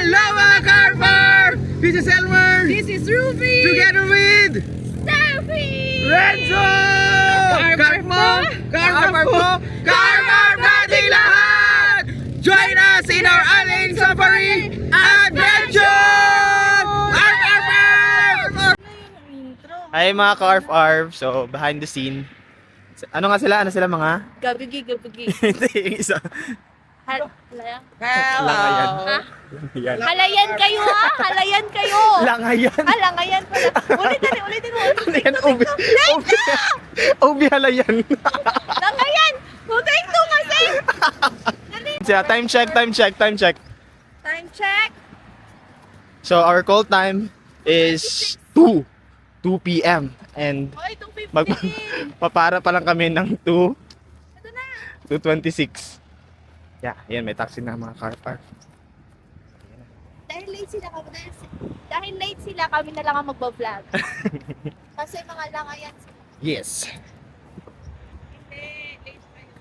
Hello mga Carpar! This is Elmer! This is Ruby! Together with Steffi! Renzo! Carpar mo! Carpar mo! Carpar nating lahat! Join us in our Alien Safari Adventure! Arf, arf, arf! Hi mga Carp-Arf! So, behind the scene. Ano nga sila? Ano sila mga? Gabugi. Hindi, yung isa. Halayan? Langayan. Ha? Yan. Halayan kayo ha? Halayan kayo! Langayan. Halangayan pala. Ulitin mo. Yan, Obi halayan. Langayan! Take two kasi! Time check. Time check! So our call time is 2 p.m. and Hoy, 2:50! papara pa lang kami ng 2 Ito na! 2:26. Yeah, yan may taxi na mga car. Dahil late sila kami na lang ang magbablog. Kasi mga langayan sila. Yes. Hindi, late kayo.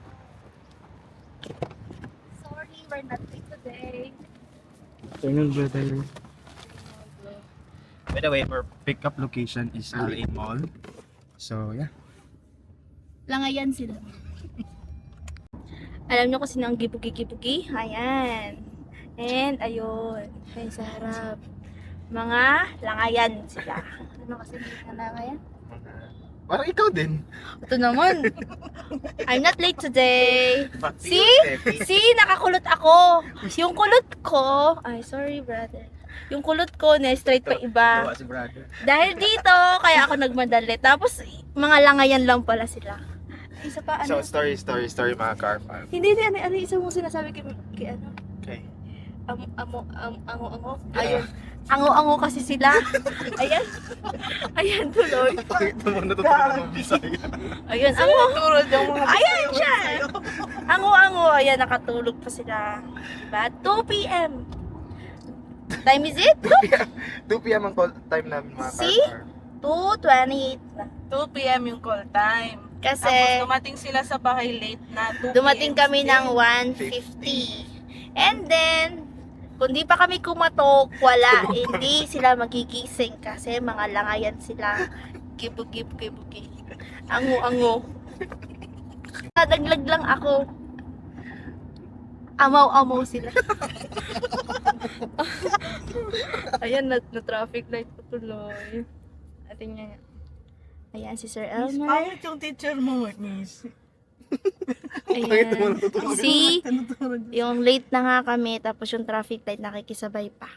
Sorry, we're not late today. Afternoon, brother. By the way, our pickup location is LA Mall. So, yeah. Langayan sila. Alam nyo kung sino ang gibugi-gibugi? Ayan. And, ayun. Ay, sa harap. Mga langayan sila. Ano kasi mga langayan? Parang ikaw din. Ito naman. I'm not late today. See? See? Nakakulot ako. Yung kulot ko, ay, sorry brother. Yung kulot ko, na-straight pa iba. Si brother. Dahil dito, kaya ako nagmadali. Tapos, mga langayan lang pala sila. Isa pa, So, ano? story mga car. Hindi, ano isa mo sinasabi kay ano? Okay. Ango. Ayun. Ango kasi sila. Ayan. Ayan, tuloy. Ito mo natutunan ng Bisaya. Ayun, ango. Ayan siya. Ango. Ayan, nakatulog pa sila. Diba? 2 p.m. Time is it? 2 p.m. ang call time namin mga See? car. 2:28 na. 2 p.m. yung call time. Kasi, Tapos dumating sila sa bahay late na 2 dumating p.m. kami ng 1:50. And then, kung di pa kami kumatok, wala. Hindi sila magigising kasi mga langayan sila. Kibugi. Ango. Nadaglag lang ako. Amaw sila. Ayan, na-traffic light po tuloy. Atin niya. Ayan, si Sir Elmer. Pangit yung teacher mo, miss. Ayan. See? Yung late na nga kami, tapos yung traffic light nakikisabay pa.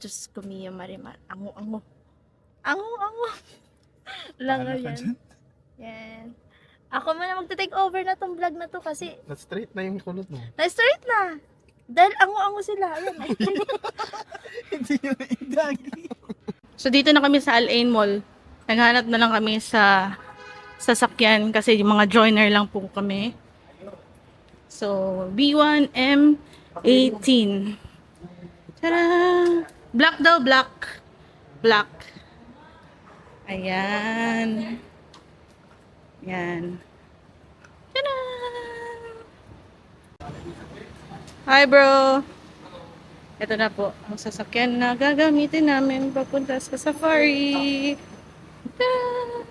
Diyos ko, Mia Marimar. Ango. Lang yan. Yan. Ako muna magta-take over na tong vlog na to kasi Na-straight na yung kulot mo. na-start na. Dahil ango sila. Ayan. Hindi yun idagi. So dito na kami sa Al-Ain Mall. Naghanap na lang kami sa sasakyan kasi yung mga joiner lang po kami. So, B1M18. Tara! Black daw, black. Ayan. Yan. Tara! Hi, bro! Ito na po ang sasakyan na gagamitin namin papunta sa safari. Ta-da!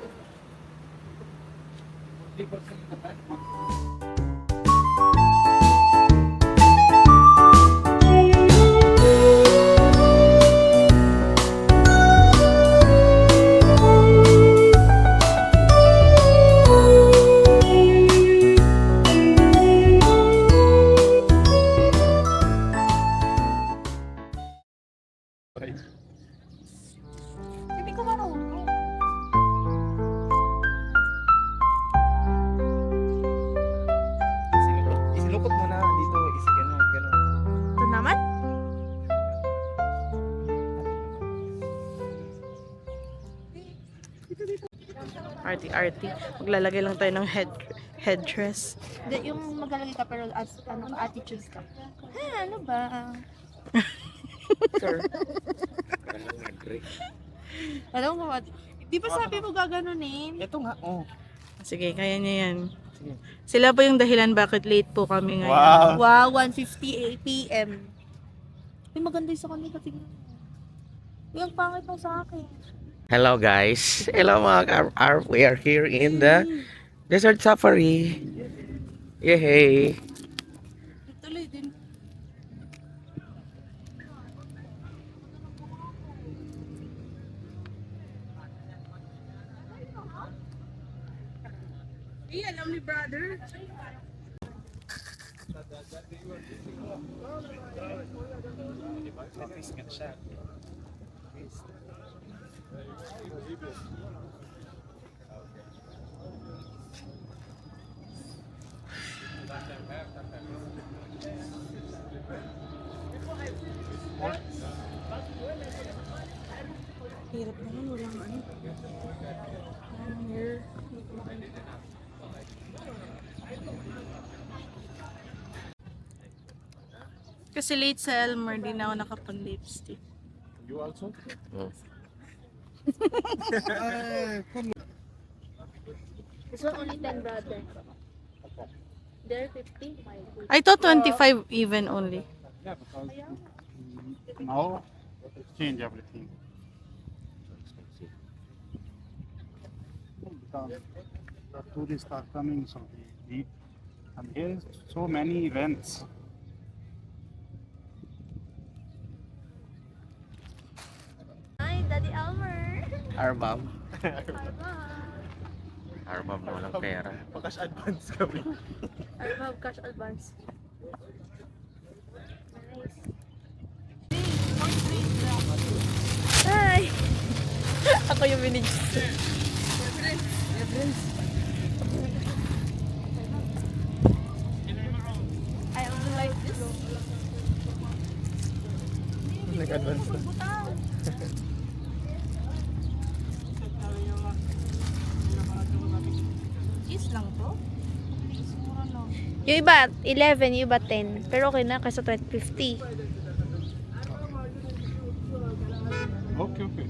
Hindi ko marunong. Isilukot mo na dito. Ganun. Ito naman? Arty. Maglalagay lang tayo ng headdress. Yung maglalagay ka pero attitude ka. Ano ba? Sir. Alam mo, di ba sabi mo gaganunin? Ito nga, oh. Sige, kaya niya yan. Sige. Sila po yung dahilan bakit late po kami ngayon. Wow. Wow, 1:50 p.m. Ay, maganda yung sa kanila. Tignan mo. Yung pangit mo sa akin. Hello guys. Hello mga Arf. We are here in the desert safari. Yay! Tuloy din. Alam ni brother. Hirap naman, walang ano. Here. Kasi late sa Elmer, di na ako nakapag-lipstick. This one only 10, brother. There, 50. My God. I thought 25 even only. Yeah, because now change everything. Because the tourists are coming, so they eat. And here is so many events. Hi, Daddy Elmer. Arbab. Arbab na walang pera. Pakas advance kami. I have cash advance. Nice. Hi! Ako yung minijis. I only like this. Nag-advance na. Is lang to? Yung iba, 11, yung iba 10. Pero okay na, kasi 50. Okay, okay.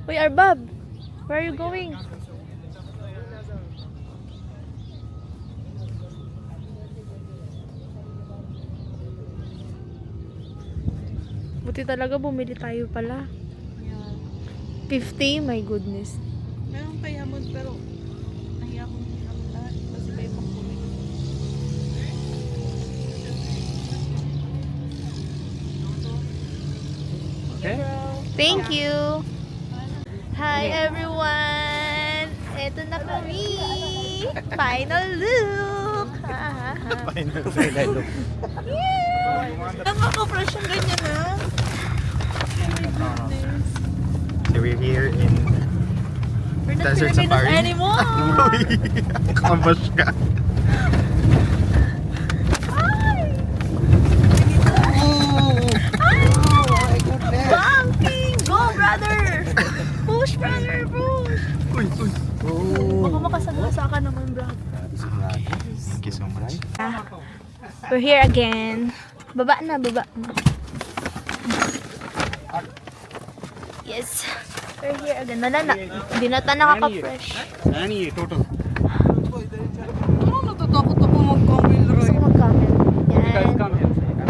Uy, Arbab! Where are you going? Buti talaga bumili tayo pala. 50? My goodness. Meron kay Hamon pero nahiya akong hamon lahat kasi may pangkulit. Okay. Thank you! Hi everyone! Eto na kami! Final look! Final look. Nakaka-fresh ang ganyan na. So we're here in We're not Desert Filipinos Safari. anymore! Kambash ka. Bumping! Go, brother! Push, brother! Push! Uy, uy. Baka makasagla sa akin naman, brother. Thank you so much. We're here again. Baba na, baba. Yes. We're here again. Malala. Hindi na tayo nakaka-fresh. Any total. Natatakot ako mag-camel Gusto ride. ko mag-comment. Yan.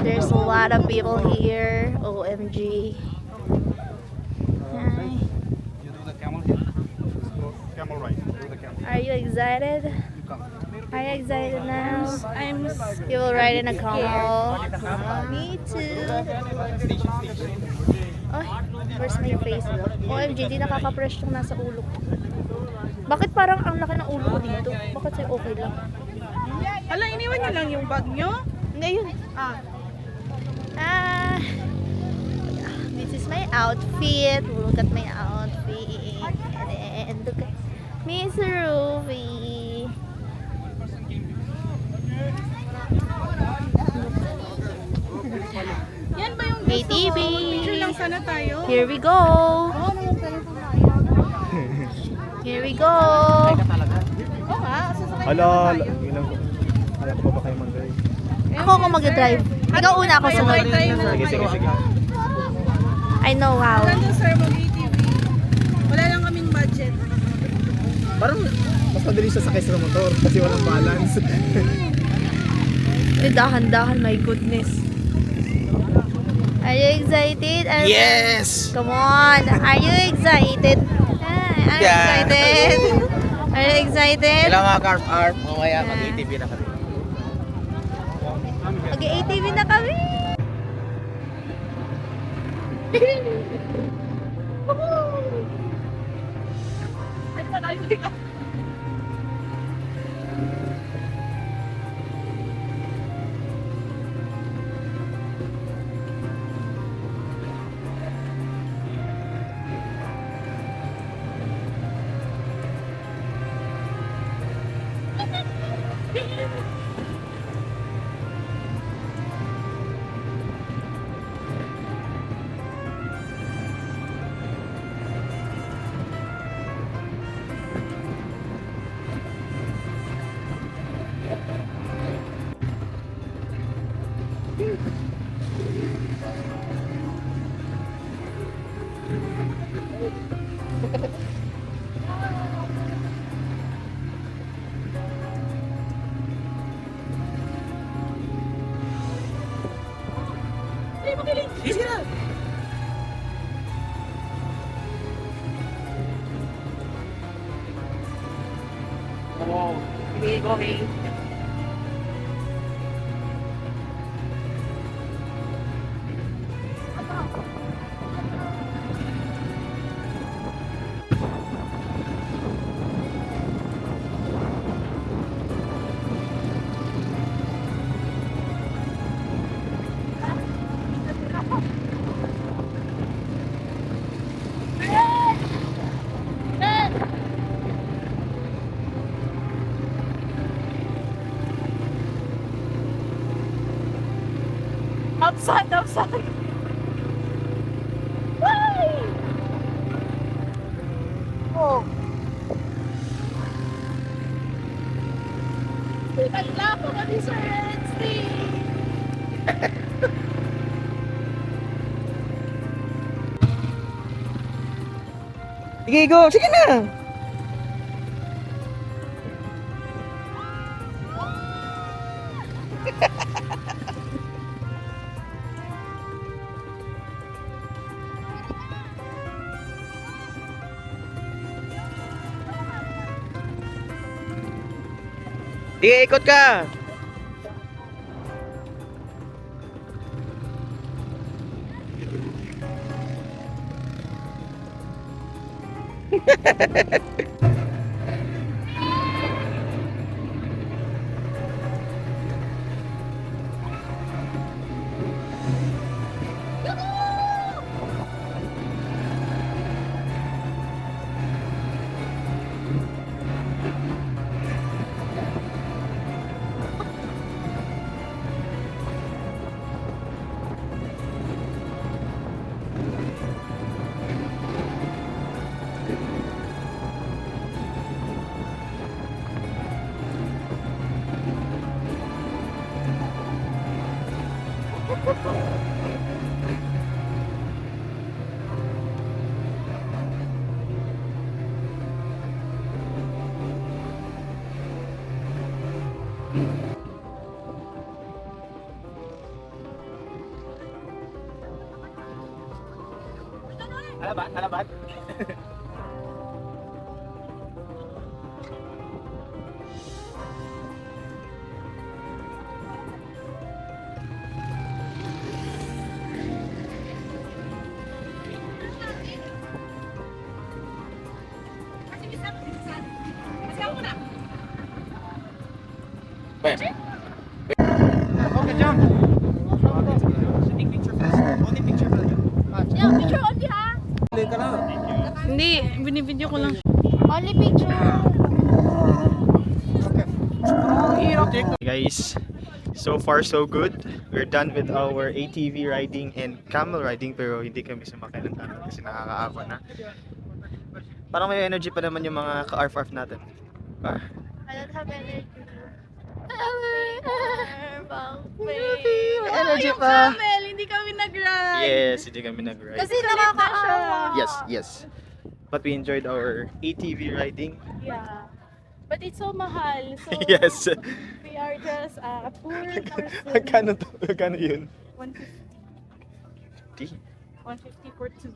There's a lot of people here. OMG. Hi. You do the camel here. Camel ride. Do the camel. Are you excited? You come. Are you excited now? I'm You will ride in a camel. Me too. Ay, where's my face? OMG, di nakaka-fresh yung nasa ulo ko. Bakit parang ang laki ng ulo ko dito? Bakit sa'yo okay lang? Hala, iniwan niyo lang yung bag niyo? Hindi, yun. This is my outfit. Look at my outfit. And look at Miss Ruby. Yan ba yung ATV. Picture lang sana tayo. Here we go. Here we go. Oo nga, sasakay Hala, naman tayo. ilang ko. Kala ko ba kayo mag-drive? Ako mag-drive. Ikaw una ako sunod. Try na lang Sige, sige, kayo. sige. I know how. Wala sir, mag-ATV. Wala lang kaming budget. Parang mas madali siya sakay sa motor kasi walang balance. Dahan-dahan, my goodness. Are you excited? Yes! Come on. Are you excited? Are you Yeah. excited? Are you excited? Hello mga Carp, mamaya mag-ATV na kami. Mag-ATV na kami. Upside. Why? Oh. Kala ko kami sa Wednesday. Sige, go! Sige na! Sige, ikot ka! Alabat? Okay, jump. Take picture first. Only picture first. Yeah, picture only ha. Hindi, binibideo ko lang. Only picture. Guys, so far so good. We're done with our ATV riding and camel riding pero hindi kami sumakay ng camel kasi nakakaawa na. Parang may energy pa naman yung mga ka-arf-arf natin. I don't have energy. Energy pa. Mel, hindi kami nag-ride. Yes, hindi kami nag-ride. Kasi nakakaawa. Yes. But we enjoyed our ATV riding. Yeah. But it's so mahal. So Yes. we are just a poor person. Magkano yun? 150. 150 for two.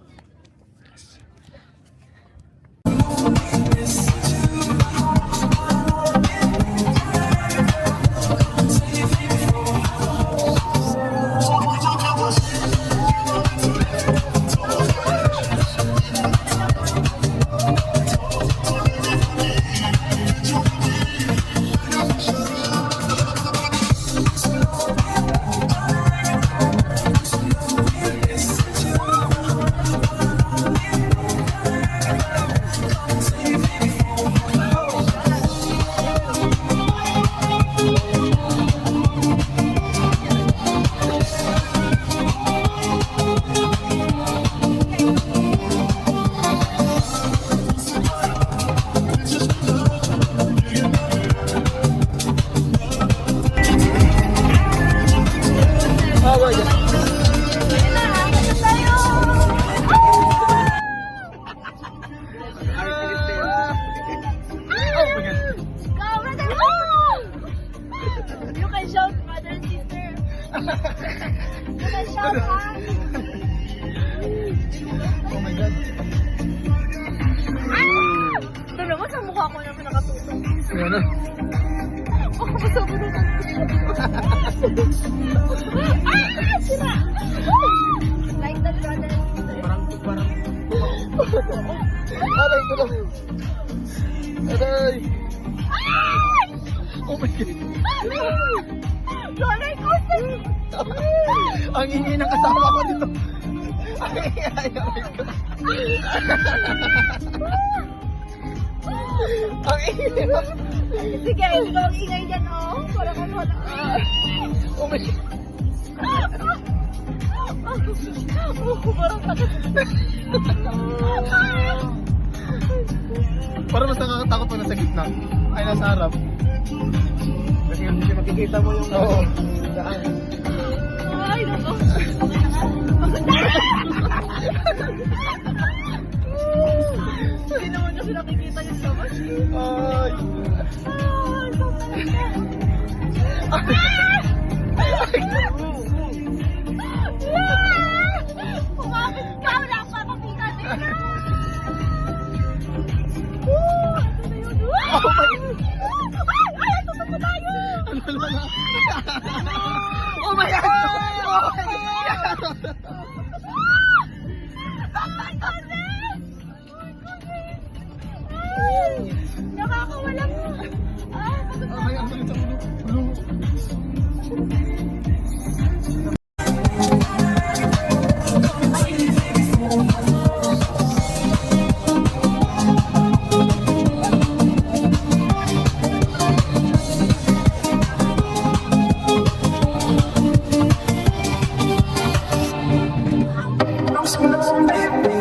You can shout, brother and sister. You can shout, hi. Oh my God. Ito naman sa mukha ko naman nakatutok. Ano? Sira! Like that, brother and sister. Parang. Aray ko lang. Aray. Oh my God. Roller coaster! Ang ingay ng kasama ko dito. Ay, oh my God. Ang ingay mo. Sige, ikaw ang ingay dyan, oh. Parang ano na. Oh my God. Parang takot. Parang mas nakakatakot pag nasa gitna. Ay, nasa harap. Kasi hindi makikita mo yung daan. Ay, nako. Hindi naman kasi nakikita yung labas. Ay. Umapit ka! Wala pa makita din na! Oh my God. Ay! Tutok na tayo! Oh my God. Oh my God. Nakakawala mo! Ay, Ay, ang galit sa ulo. Thank you.